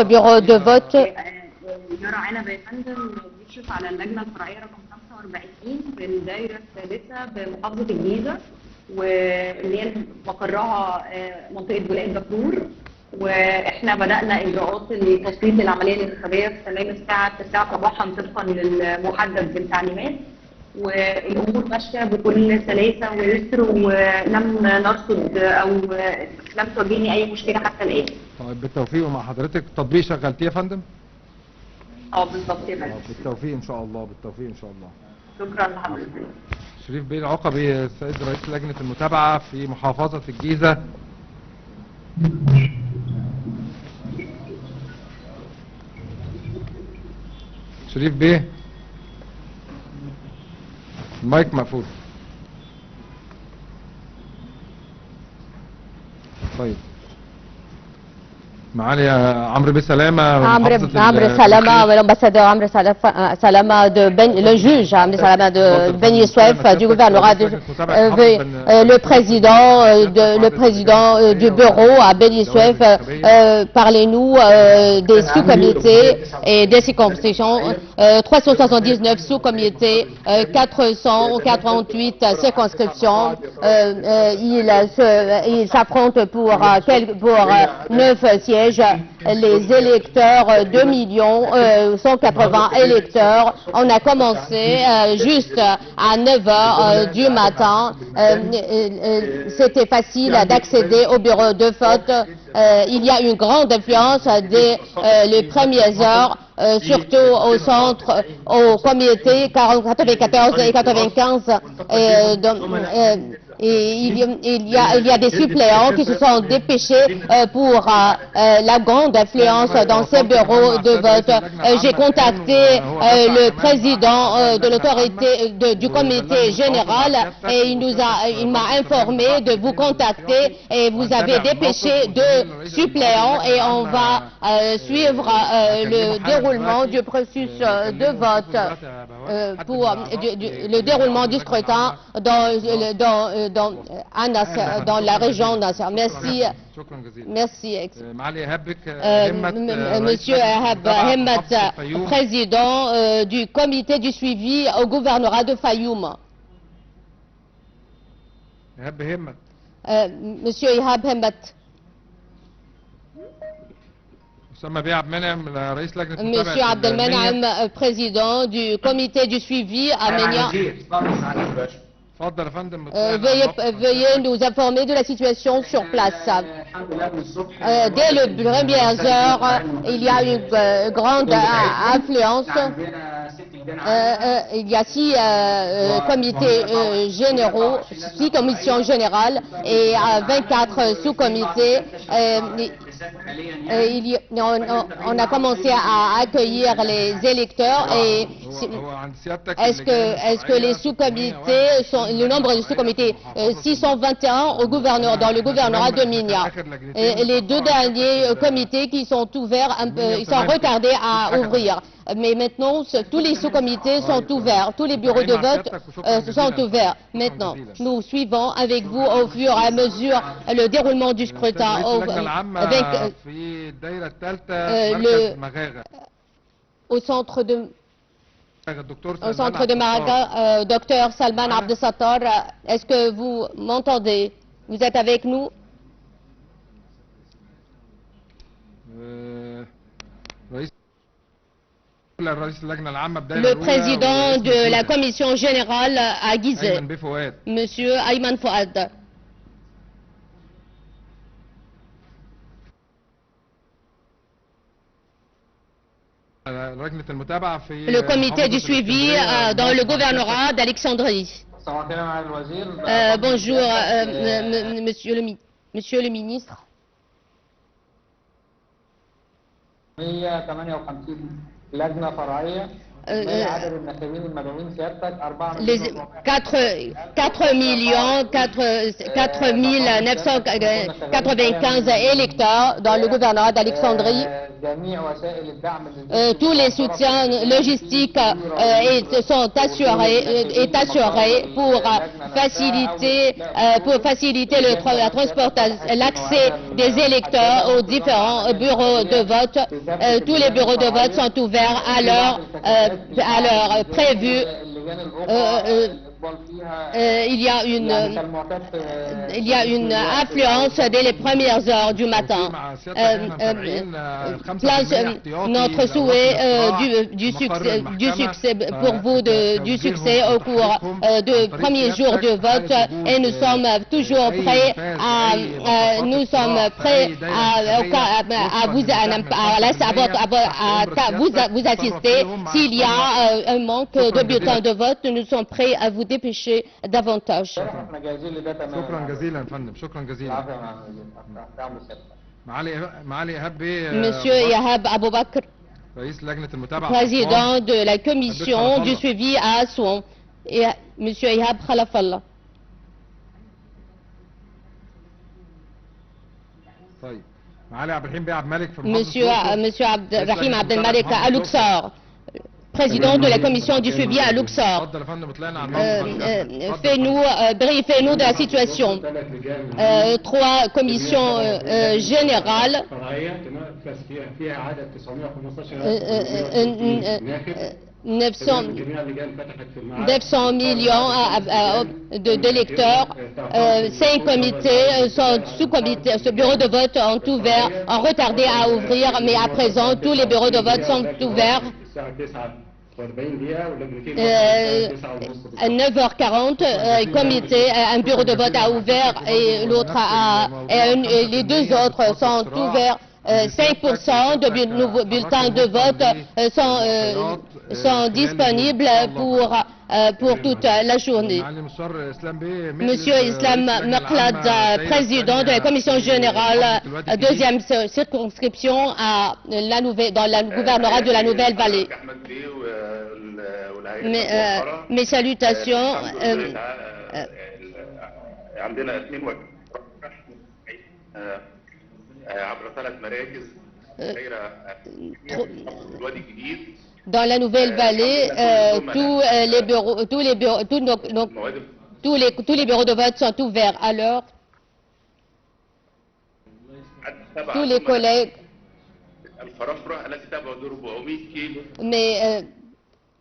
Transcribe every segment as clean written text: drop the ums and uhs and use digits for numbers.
bureau de vote. يرى عنب يا فندم بيشرف على اللجنه الفرعيه رقم 45 بالدائره الثالثه بمحافظه الجيزه، واللي هي مقرها منطقه بلاد دكرور. واحنا بدانا اجراءات التصويت للعمليه الانتخابيه في تمام الساعه 9 صباحا طبقا للمحدد بالتعليمات، والامور ماشيه بكل سلاسه ويسر، ولم نرصد او لم تواجهني اي مشكله حتى الان. طيب بالتوفيق. ومع حضرتك التطبيق شغلتيه يا فندم؟ بالظبط يا فندم. بالتوفيق ان شاء الله، بالتوفيق ان شاء الله. شكرا لحضرتك. شريف بيه العقبي، السيد رئيس لجنة المتابعة في محافظة الجيزة. شريف بيه المايك مقفول. طيب معالي عمرو بيه سلامة، عمرو سلامة والambassadeur Amr Salama le juge Amr Salama de Beni Suef du gouvernorat le président du bureau à Beni Suef, parlez-nous des sous-comités et des circonscriptions. 379 sous-comités, 448 circonscriptions. Ils s'affrontent pour 9 sièges. Les électeurs, 2 180 000 électeurs. On a commencé juste à 9 h du matin. C'était facile d'accéder au bureau de vote. Il y a une grande influence dès les premières heures, surtout au centre, au comité 94 et 95. Il y a des suppléants qui se sont dépêchés pour la grande affluence dans ces bureaux de vote. J'ai contacté le président de l'autorité du comité général et il m'a informé de vous contacter et vous avez dépêché 2 suppléants et on va suivre le déroulement du processus de vote pour le déroulement du scrutin dans la région Nasser. Merci. Merci. Monsieur Ehab Hemmat, président du comité du suivi au gouvernorat de Fayoum. Monsieur Ehab Hemmat. Monsieur Abdelmenem, président du comité du suivi arménien. Veuillez nous informer de la situation sur place. Dès les premières heures, il y a une grande affluence. Il y a 6 comités généraux, 6 commissions générales et 24 sous-comités. On a commencé à accueillir les électeurs et est-ce que les sous-comités le nombre de sous-comités 621 dans le gouvernorat de Minya. Les 2 derniers comités qui sont ouverts, ils sont retardés à ouvrir. Mais maintenant, tous les sous-comités sont ouverts, tous les bureaux de vote sont ouverts. Maintenant, nous suivons avec vous au fur et à mesure le déroulement du scrutin au centre de Maraga. Docteur Salman Abdesattar, est-ce que vous m'entendez? Vous êtes avec nous? Le président de la commission générale à Gizeh, Monsieur Ayman Fouad. Le comité du suivi dans le gouvernorat d'Alexandrie. Bonjour, monsieur le ministre. إجمالي عدد الناخبين المدعوين سيادتك 4 les مليون 4 995 électeurs dans le gouvernorat d'Alexandrie. جميع وسائل الدعم Tous les soutiens logistiques est assuré pour faciliter la transportation, l'accès des électeurs aux différents bureaux de vote. Tous les bureaux de vote sont ouverts à l'heure prévue. Il y a une affluence dès les premières heures du matin. Notre souhait du succès pour vous, du succès au cours des premiers jours de vote, et nous sommes toujours prêts à vous assister. S'il y a un manque de bulletins de vote, nous sommes prêts à vous dépêcher davantage. احنا جاهزين لده تماما. شكرا جزيلا يا فندم، شكرا جزيلا. العفو يا معالي دعم سيادتك. معالي إيهاب بيه Monsieur Yahab Aboubakr, رئيس لجنة المتابعة président de la commission du suivi à Assouan, et Monsieur Ihab Khalafallah. طيب معالي عبد الرحيم بيه عبد الملك في Monsieur Abdelrahim Abdelmalek à Luxor, président de la commission du suivi à Luxor. اتفضل يا فندم اطلعنا عن Briefez-nous de la situation. 3 commissions générales, 900 millions d'électeurs, 5 comités, sous-comités, ce bureau de vote ont ouvert, ont retardé à ouvrir, mais à présent tous les bureaux de vote sont ouverts. À 9h40, un bureau de vote a ouvert et les 2 autres sont ouverts. 5% de nouveaux bulletins de vote sont disponibles pour toute la journée. Monsieur Islam Meklad, président de la commission générale, 2e circonscription dans le gouvernorat de la Nouvelle-Vallée. Mes salutations. Dans la Nouvelle-Vallée, tous les bureaux de vote sont ouverts à l'heure. Tous les collègues. Mais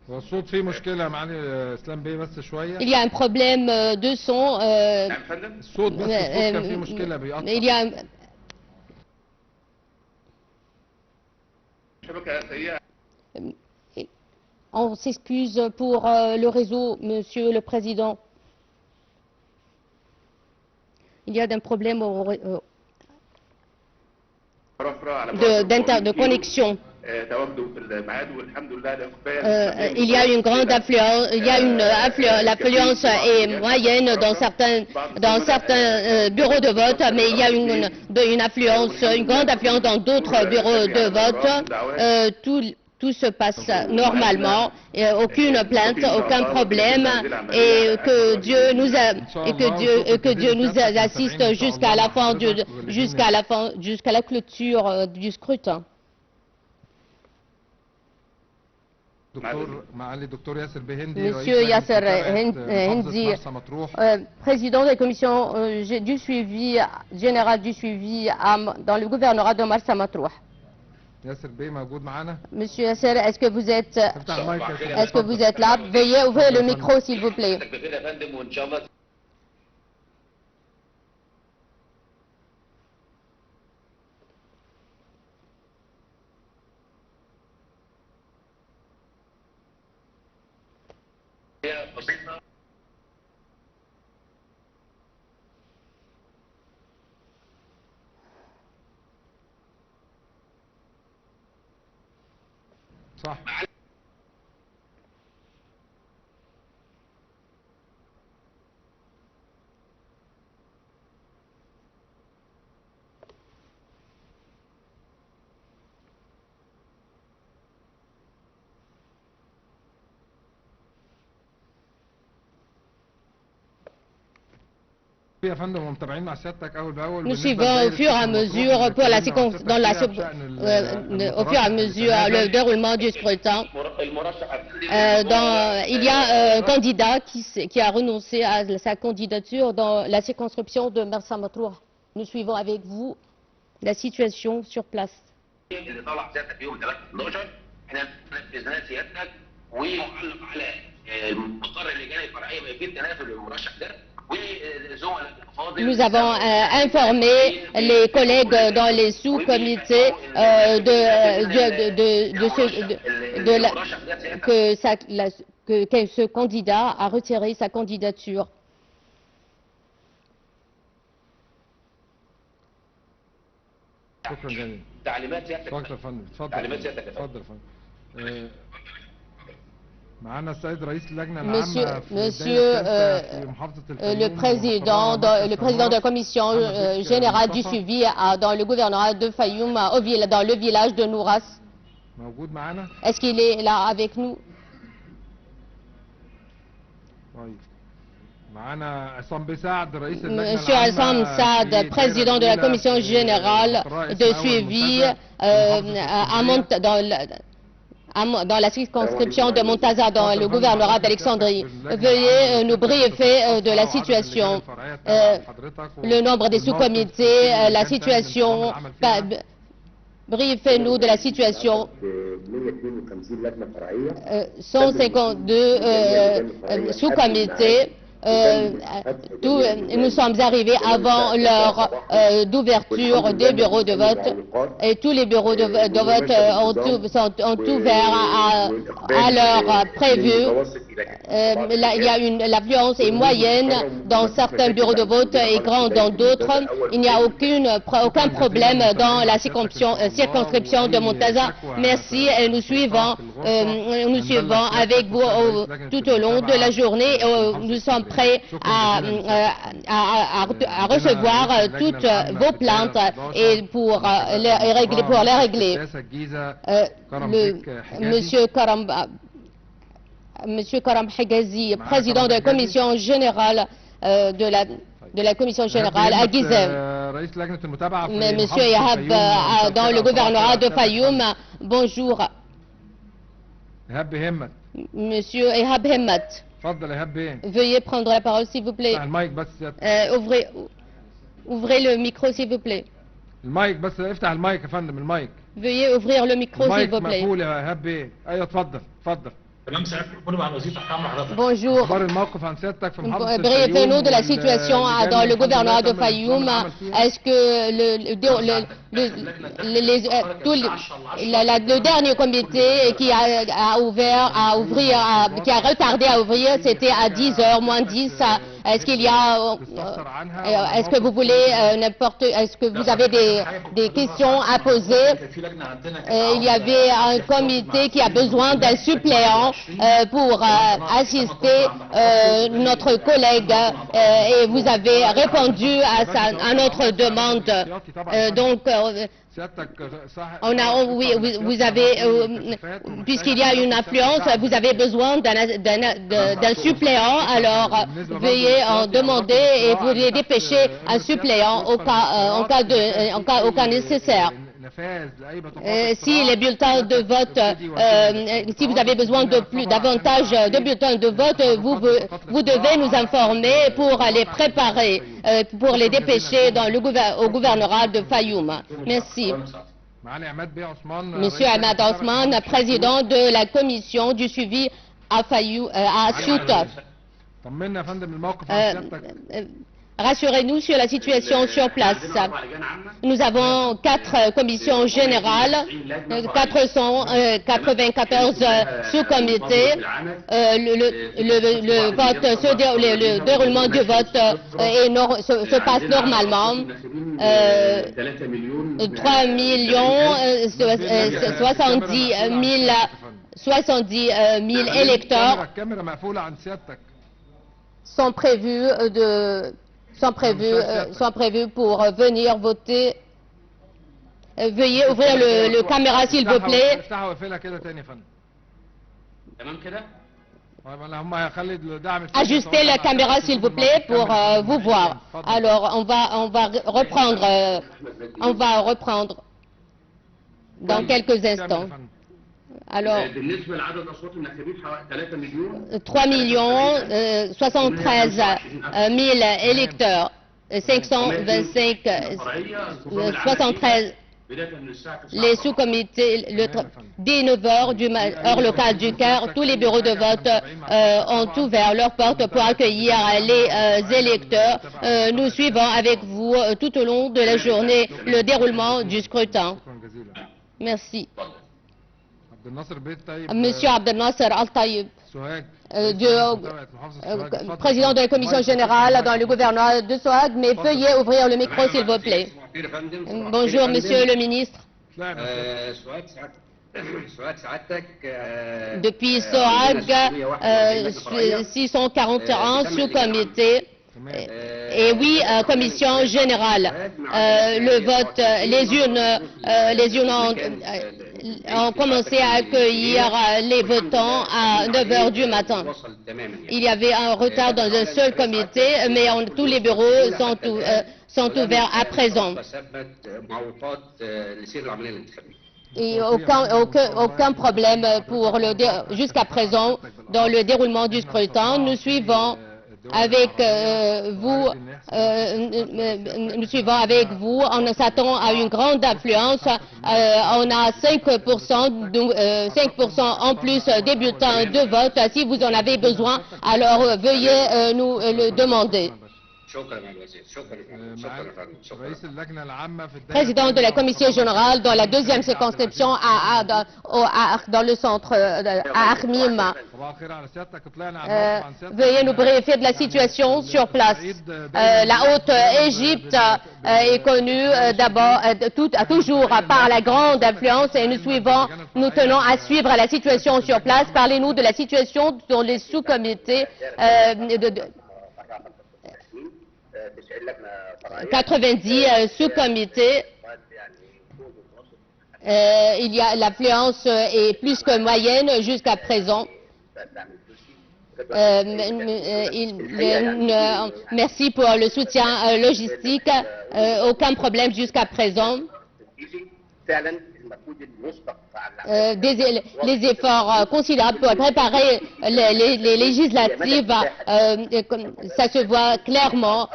والصوت فيه مشكلة يا معالي اسلام بيه بس شوية. il y a un problème de son. الصوت بس الصوت كان فيه مشكلة بيقطع. Il y a On s'excuse pour le réseau, Monsieur le Président. Il y a un problème de connexion. Il y a une grande affluence, l'affluence est moyenne dans certains bureaux de vote, mais il y a une grande affluence dans d'autres bureaux de vote. Tout se passe normalement, aucune plainte, aucun problème, et que Dieu nous assiste jusqu'à la clôture du scrutin. Monsieur Yasser Hindi, président de la commission du suivi général du suivi dans le gouvernorat de Marsa Matrouh. Monsieur Yasser, est-ce que vous êtes là? Veuillez ouvrir le micro, s'il vous plaît. صح. يا فندم ومتابعين مع سيادتك اول باول. Nous suivons au fur et à mesure pour la au fur et à mesure le déroulement du scrutin. Il y a un candidat qui a renoncé à sa candidature dans la circonscription de Mersa Matruh. Nous suivons avec vous la situation sur place. Nous avons informé les collègues dans les sous-comités que ce candidat a retiré sa candidature. شكرا جزيلا. اتفضل يا فندم. اتفضل يا فندم. معانا السيد رئيس اللجنة العامة في محافظة الفيوم. Le président de la commission générale du suivi dans le gouvernorat de Fayoum, dans le village de Nouras. موجود معانا؟ Est-ce qu'il est là avec nous? طيب. معانا عصام بسعد رئيس اللجنة العامة. Monsieur Assam Saad, président de la commission générale de suivi dans la circonscription de Montaza, dans le gouvernorat d'Alexandrie. Veuillez nous briefer de la situation, le nombre des sous-comités, la situation. Briefez-nous de la situation. 152 sous-comités. Nous sommes arrivés avant l'heure d'ouverture des bureaux de vote et tous les bureaux de vote sont ouverts à l'heure prévue. L'affluence est moyenne dans certains bureaux de vote et grande dans d'autres. Il n'y a aucun problème dans la circonscription de Montaza. Merci et nous suivons avec vous tout au long de la journée. Nous sommes prêts à recevoir toutes vos plaintes et pour les régler. Monsieur Karam Higazi, président de la commission générale de la commission générale à Gizeh. Monsieur Yahab, dans le gouvernorat de Fayoum, bonjour. Monsieur Yahab Hemmat. Veuillez prendre la parole, s'il vous plaît. Ouvrez le micro, s'il vous plaît. Veuillez ouvrir le micro, s'il vous plaît. Bonjour. Briefez-nous de la situation dans le gouvernorat de Fayoum. Est-ce que le dernier comité qui a retardé à ouvrir, c'était à 10h moins 10. Est-ce que vous voulez est-ce que vous avez des questions à poser? Il y avait un comité qui a besoin d'un suppléant pour assister notre collègue et vous avez répondu à notre demande. Puisqu'il y a une affluence, vous avez besoin d'un suppléant, alors veuillez en demander et vous les dépêcher un suppléant au cas nécessaire. Si les bulletins de vote, si vous avez besoin davantage de bulletins de vote, vous devez nous informer pour les préparer, pour les dépêcher au gouvernorat de Fayoum. Merci. Monsieur Ahmad Osman, président de la commission du suivi à Ceuta. Rassurez-nous sur la situation sur place. Nous avons 4 commissions générales, 494 sous-comités. Le déroulement du vote se passe normalement. 3 70 000 électeurs sont prévus pour venir voter. Veuillez ouvrir le caméra, s'il vous plaît. Ajustez la caméra, s'il vous plaît, pour vous voir. Alors, on va reprendre dans quelques instants. Alors, 3 millions 73 000 électeurs, 525 73 les sous-comités, dès 9 h, heure locale du Caire, tous les bureaux de vote ont ouvert leurs portes pour accueillir les électeurs. Nous suivons avec vous tout au long de la journée le déroulement du scrutin. Merci. Monsieur Abdel Nasser Al-Taïb, président de la commission générale dans le gouvernement de Sohag, mais veuillez ouvrir le micro, s'il vous plaît. Bonjour, monsieur le ministre. Depuis Sohag, 641 sous-comités. Et oui, commission générale. Le vote, les urnes ont commencé à accueillir les votants à 9 h du matin. Il y avait un retard dans un seul comité, mais tous les bureaux sont ouverts à présent. Et aucun problème jusqu'à présent dans le déroulement du scrutin. Nous suivons avec vous, on s'attend à une grande affluence. On a 5% en plus des bulletins de vote. Si vous en avez besoin, alors veuillez nous le demander. Président de la commission générale dans la deuxième circonscription dans le centre à Armim. Veuillez nous briefer de la situation sur place. La Haute-Égypte est connue toujours par la grande influence et nous tenons à suivre la situation sur place. Parlez-nous de la situation dans les sous-comités 90 sous-comités. L'affluence est plus que moyenne jusqu'à présent. Merci pour le soutien logistique. Aucun problème jusqu'à présent. Les efforts considérables pour préparer les législatives, ça se voit clairement.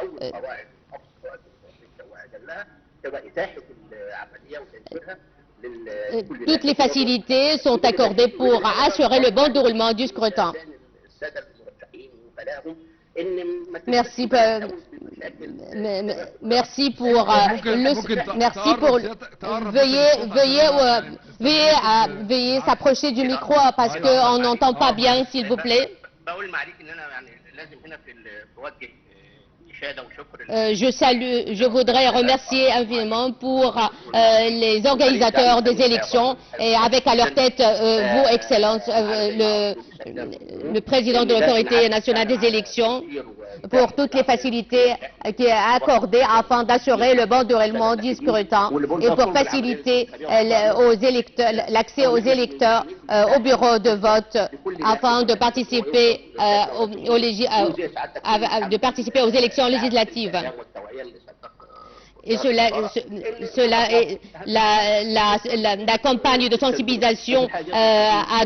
Toutes les facilités sont accordées pour assurer le bon déroulement du scrutin. Merci pour veuillez s'approcher du micro parce qu'on n'entend pas bien, s'il vous plaît. Je voudrais remercier infiniment pour les organisateurs des élections et avec à leur tête vous, Excellence, le président de l'autorité nationale des élections, pour toutes les facilités qui est accordées afin d'assurer le bon déroulement du scrutin et pour faciliter l'accès aux électeurs au bureau de vote afin de participer aux élections législatives. Et la campagne de sensibilisation a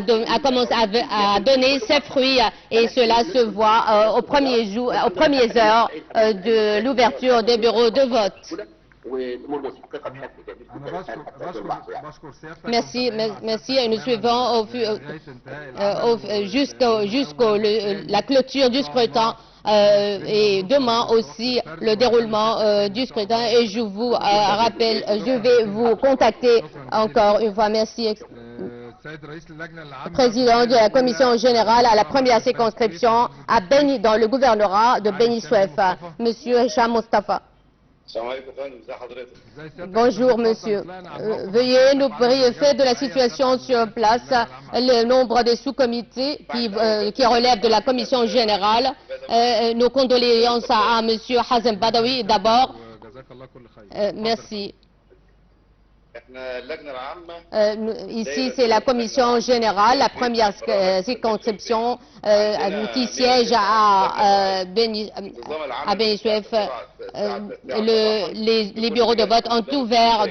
donné ses fruits et cela se voit aux premières heures de l'ouverture des bureaux de vote. Merci et nous suivons jusqu'à la clôture du scrutin et demain aussi le déroulement du scrutin et je vous rappelle, je vais vous contacter encore une fois. Merci. Président de la commission générale à la première circonscription à Beni, dans le gouvernorat de Beni Suef, Monsieur Hicham Mustafa. Bonjour monsieur. Veuillez nous briefer de la situation sur place, le nombre des sous-comités qui relèvent de la commission générale. Nos condoléances à monsieur Hazem Badawi d'abord. Merci. Ici, c'est la commission générale, la première circonscription qui siège à Beni Suef. Les bureaux de vote ont ouvert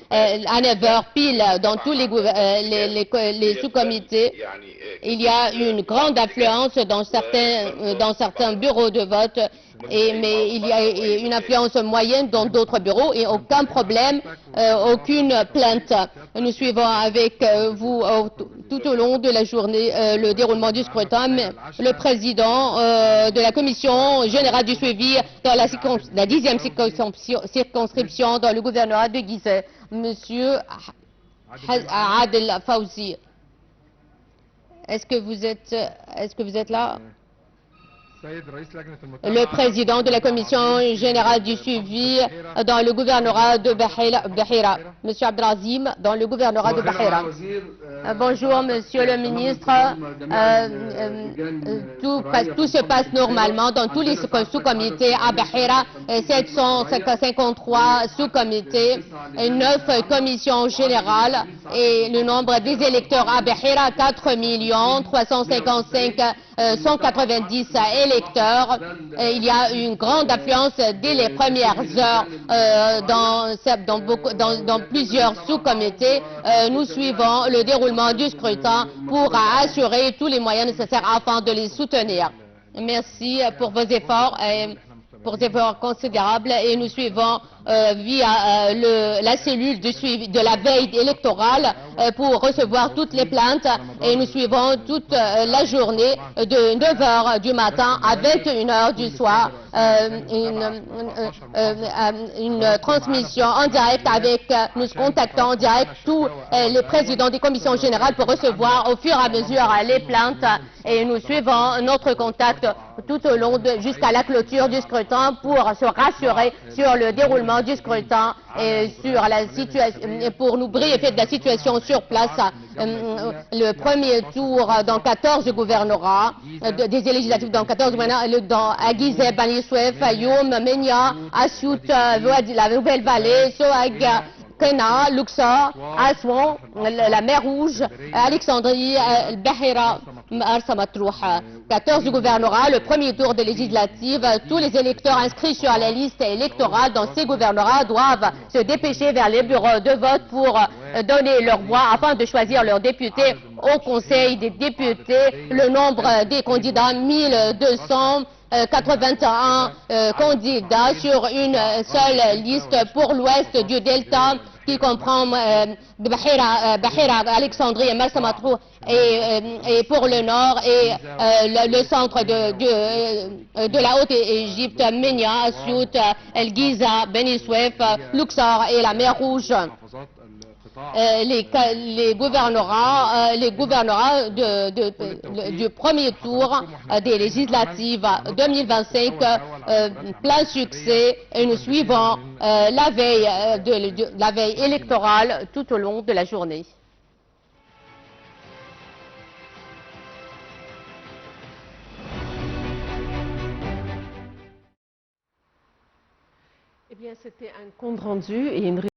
à 9 heures pile dans tous les sous-comités. Il y a une grande affluence dans certains bureaux de vote, mais il y a une affluence moyenne dans d'autres bureaux et aucun problème, aucune plainte. Nous suivons avec vous tout au long de la journée le déroulement du scrutin. Le président de la commission générale du suivi dans la 10e circonscription dans le gouvernorat de Gizeh, Monsieur Adel Fawzi. Est-ce que vous êtes là? Le président de la commission générale du suivi dans le gouvernorat de Bahira, M. Abdelazim, dans le gouvernorat de Bahira. Bonjour, Monsieur le ministre. Tout se passe normalement dans tous les sous-comités à Bahira, 753 sous-comités, 9 commissions générales et le nombre des électeurs à Bahira, 4 355 190 électeurs. Il y a une grande affluence dès les premières heures dans plusieurs sous-comités. Nous suivons le déroulement du scrutin pour assurer tous les moyens nécessaires afin de les soutenir. Merci pour vos efforts. Pour des efforts considérables et nous suivons via la cellule de suivi de la veille électorale pour recevoir toutes les plaintes et nous suivons toute la journée de 9 h du matin à 21 h du soir une transmission en direct avec, nous contactons en direct tous les présidents des commissions générales pour recevoir au fur et à mesure les plaintes et nous suivons notre contact tout au long jusqu'à la clôture du scrutin pour se rassurer sur le déroulement du scrutin et sur la situation, pour nous briefer de la situation sur place. Le premier tour dans 14 gouvernorats, des législatives dans 14 gouvernorats, à Gizeh, Bani Suef, Fayoum, Menia, Assiout, la Nouvelle-Vallée, Sohag, Kena, Luxor, Aswan, la mer Rouge, Alexandrie, Bahira, Marsa Matrouha. 14 gouvernorats, le premier tour des législatives. Tous les électeurs inscrits sur la liste électorale dans ces gouvernorats doivent se dépêcher vers les bureaux de vote pour donner leur voix afin de choisir leurs députés au Conseil des députés. Le nombre des candidats, 1281 candidats sur une seule liste pour l'ouest du Delta qui comprend Bahira, Alexandrie et Marsa Matrouh et pour le nord et le centre de la Haute-Égypte, Menia, Assiout, El Giza, Beni Suef, Luxor et la mer Rouge. Les gouvernorats du premier tour des législatives 2025, plein succès et nous suivons la veille électorale tout au long de la journée. Eh bien, c'était un compte rendu et une